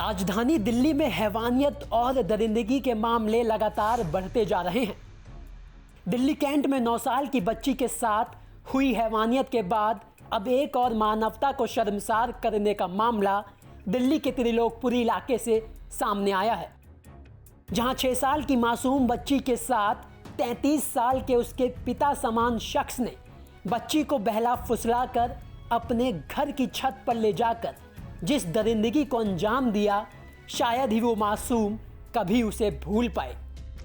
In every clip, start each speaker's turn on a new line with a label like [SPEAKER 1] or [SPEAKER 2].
[SPEAKER 1] राजधानी दिल्ली में हैवानियत और दरिंदगी के मामले लगातार बढ़ते जा रहे हैं। दिल्ली कैंट में 9 साल की बच्ची के साथ हुई हैवानियत के बाद अब एक और मानवता को शर्मसार करने का मामला दिल्ली के त्रिलोकपुरी इलाके से सामने आया है, जहां 6 साल की मासूम बच्ची के साथ 33 साल के उसके पिता समान शख्स ने बच्ची को बहला फुसलाकर अपने घर की छत पर ले जाकर जिस दरिंदगी को अंजाम दिया, शायद ही वो मासूम कभी उसे भूल पाए।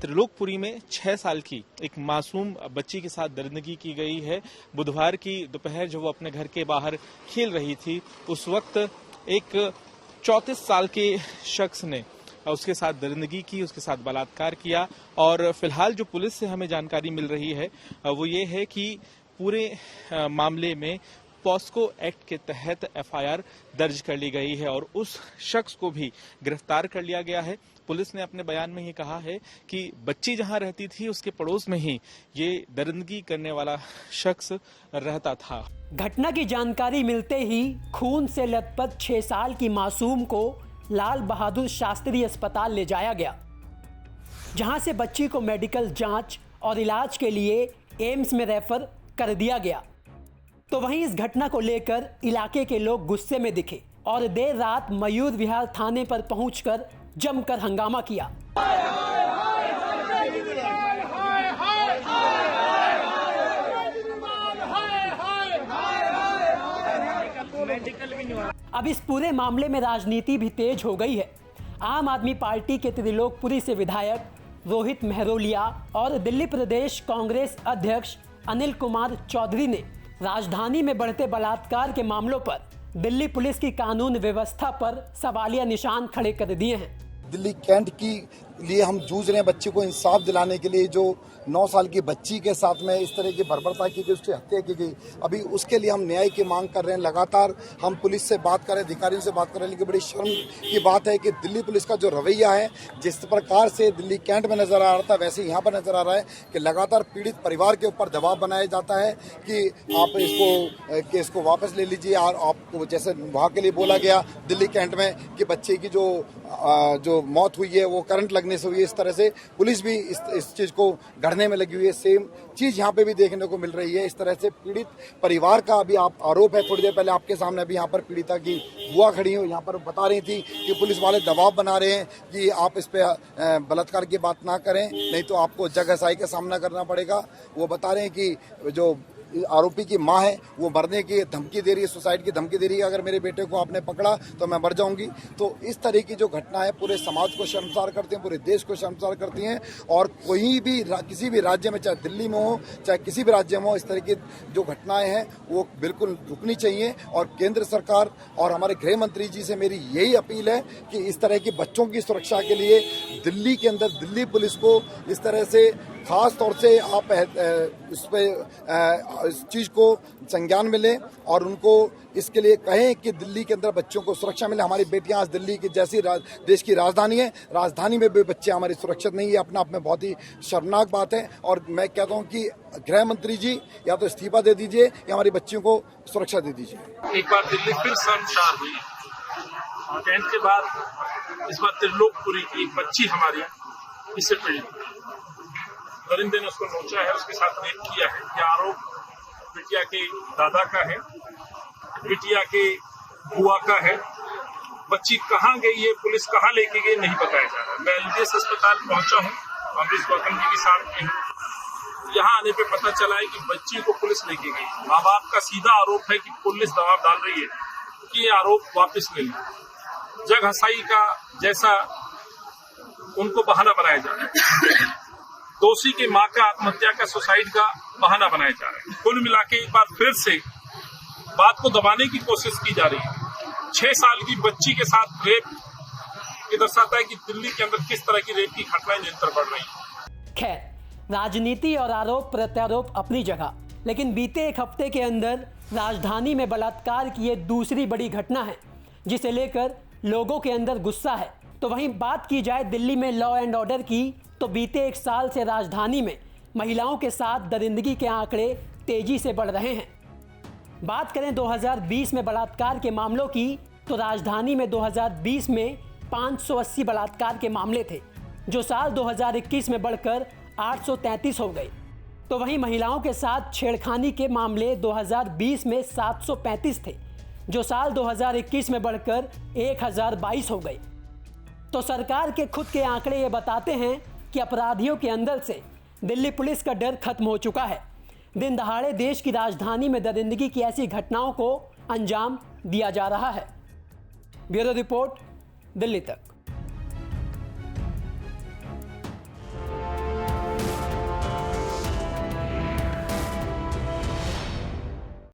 [SPEAKER 2] त्रिलोकपुरी में 6 साल की एक मासूम बच्ची के साथ दरिंदगी की गई है। बुधवार की दोपहर जब वो अपने घर के बाहर खेल रही थी, उस वक्त एक 34 साल के शख्स ने उसके साथ दरिंदगी की, उसके साथ बलात्कार किया। और फिलहाल जो पुलिस से हमें जानकारी मिल रही है वो ये है कि पूरे मामले में पॉस्को एक्ट के तहत एफआईआर दर्ज कर ली गई है और उस शख्स को भी गिरफ्तार कर लिया गया है। पुलिस ने अपने बयान में ये कहा है कि बच्ची जहां रहती थी उसके पड़ोस में ही ये दरिंदगी करने वाला शख्स रहता था।
[SPEAKER 1] घटना की जानकारी मिलते ही खून से लथपथ 6 साल की मासूम को लाल बहादुर शास्त्री अस्पताल ले जाया गया, जहां से बच्ची को मेडिकल जांच और इलाज के लिए एम्स में रेफर कर दिया गया। तो वहीं इस घटना को लेकर इलाके के लोग गुस्से में दिखे और देर रात मयूर विहार थाने पर पहुंचकर जमकर हंगामा किया। अब इस पूरे मामले में राजनीति भी तेज हो गई है। आम आदमी पार्टी के त्रिलोकपुरी से विधायक रोहित मेहरोलिया और दिल्ली प्रदेश कांग्रेस अध्यक्ष अनिल कुमार चौधरी ने राजधानी में बढ़ते बलात्कार के मामलों पर दिल्ली पुलिस की कानून व्यवस्था पर सवालिया निशान खड़े कर दिए हैं।
[SPEAKER 3] दिल्ली कैंट की लिए हम जूझ रहे हैं, बच्चे को इंसाफ दिलाने के लिए। जो 9 साल की बच्ची के साथ में इस तरह की बर्बरता की गई, उसकी हत्या की गई, अभी उसके लिए हम न्याय की मांग कर रहे हैं। लगातार हम पुलिस से बात कर रहे हैं, अधिकारियों से बात कर रहे हैं, लेकिन बड़ी शर्म की बात है कि दिल्ली पुलिस का जो रवैया है, जिस प्रकार से दिल्ली कैंट में नजर आ रहा था, वैसे यहाँ पर नजर आ रहा है कि लगातार पीड़ित परिवार के ऊपर दबाव बनाया जाता है कि आप केस को वापस ले लीजिए। और आपको जैसे वहाँ के लिए बोला गया दिल्ली कैंट में कि बच्चे की जो मौत हुई है वो करंट लगने से हुई है, इस तरह से पुलिस भी इस चीज को गढ़ने में लगी हुई है। सेम चीज यहाँ पे भी देखने को मिल रही है। इस तरह से पीड़ित परिवार का अभी आरोप है। थोड़ी देर पहले आपके सामने अभी यहाँ पर पीड़िता की बुआ खड़ी हो, यहाँ पर बता रही थी कि पुलिस वाले दबाव बना रहे हैं कि आप इस पे बलात्कार की बात ना करें, नहीं तो आपको जगहसाई का सामना करना पड़ेगा। वो बता रहे हैं कि जो आरोपी की मां है वो मरने की धमकी दे रही है, सुसाइड की धमकी दे रही है, अगर मेरे बेटे को आपने पकड़ा तो मैं मर जाऊंगी। तो इस तरह की जो घटना है पूरे समाज को शर्मसार करती हैं, पूरे देश को शर्मसार करती हैं। और कोई भी किसी भी राज्य में, चाहे दिल्ली में हो चाहे किसी भी राज्य में हो, इस तरह की जो घटनाएं हैं वो बिल्कुल रुकनी चाहिए। और केंद्र सरकार और हमारे गृह मंत्री जी से मेरी यही अपील है कि इस तरह की बच्चों की सुरक्षा के लिए दिल्ली के अंदर दिल्ली पुलिस को इस तरह से खास तौर से आप इस चीज को संज्ञान मिले और उनको इसके लिए कहें कि दिल्ली के अंदर बच्चों को सुरक्षा मिले। हमारी बेटियां आज दिल्ली की जैसी देश की राजधानी है, राजधानी में भी बच्चे हमारे सुरक्षित नहीं है। अपना आप में बहुत ही शर्मनाक बात है। और मैं कहता हूं कि गृह मंत्री जी या तो इस्तीफा दे दीजिए या हमारी बच्चियों को सुरक्षा दे दीजिए।
[SPEAKER 4] एक बार दिल्ली फिर शर्मसार हुई। कैंट के बाद इस बार त्रिलोकपुरी की एक बच्ची हमारी इससे पीड़ित, दरिंदे ने उसको नोचा है, उसके साथ रेप किया है। यह आरोप बिटिया के दादा का है, बिटिया के बुआ का है। बच्ची कहाँ गई है, पुलिस कहाँ लेके गई, नहीं बताया जा रहा। मैं एलडीएस अस्पताल पहुंचा हूँ, अमरीश गौतम जी के साथ में हूँ। यहाँ आने पे पता चला है कि बच्ची को पुलिस लेके गई। माँ बाप का सीधा आरोप है कि पुलिस दबाव डाल रही है कि ये आरोप वापस ले लें। जग हसाई का जैसा उनको बहाना बनाया जा रहा है। दोषी की मां का आत्महत्या का, सुसाइड का बहाना बनाया जा रहा है। कुल मिला के एक बार फिर से बात को दबाने की कोशिश की जा रही है। 6 साल की बच्ची के साथ रेप ये दर्शाता है कि दिल्ली के अंदर किस तरह की रेप की घटनाएं निरंतर बढ़ रही है।
[SPEAKER 1] खैर, राजनीति और आरोप प्रत्यारोप अपनी जगह, लेकिन बीते एक हफ्ते के अंदर राजधानी में बलात्कार की ये दूसरी बड़ी घटना है, जिसे लेकर लोगों के अंदर गुस्सा है। तो वहीं बात की जाए दिल्ली में लॉ एंड ऑर्डर की, तो बीते 1 साल से राजधानी में महिलाओं के साथ दरिंदगी के आंकड़े तेजी से बढ़ रहे हैं। बात करें 2020 में बलात्कार के मामलों की, तो राजधानी में 2020 में 580 बलात्कार के मामले थे, जो साल 2021 में बढ़कर 833 हो गए। तो वहीं महिलाओं के साथ छेड़खानी के मामले 2020 में 735 थे, जो साल 2021 में बढ़कर 1022 हो गए। तो सरकार के खुद के आंकड़े ये बताते हैं कि अपराधियों के अंदर से दिल्ली पुलिस का डर खत्म हो चुका है। दिन दहाड़े देश की राजधानी में दरिंदगी की ऐसी घटनाओं को अंजाम दिया जा रहा है। ब्यूरो रिपोर्ट, दिल्ली तक।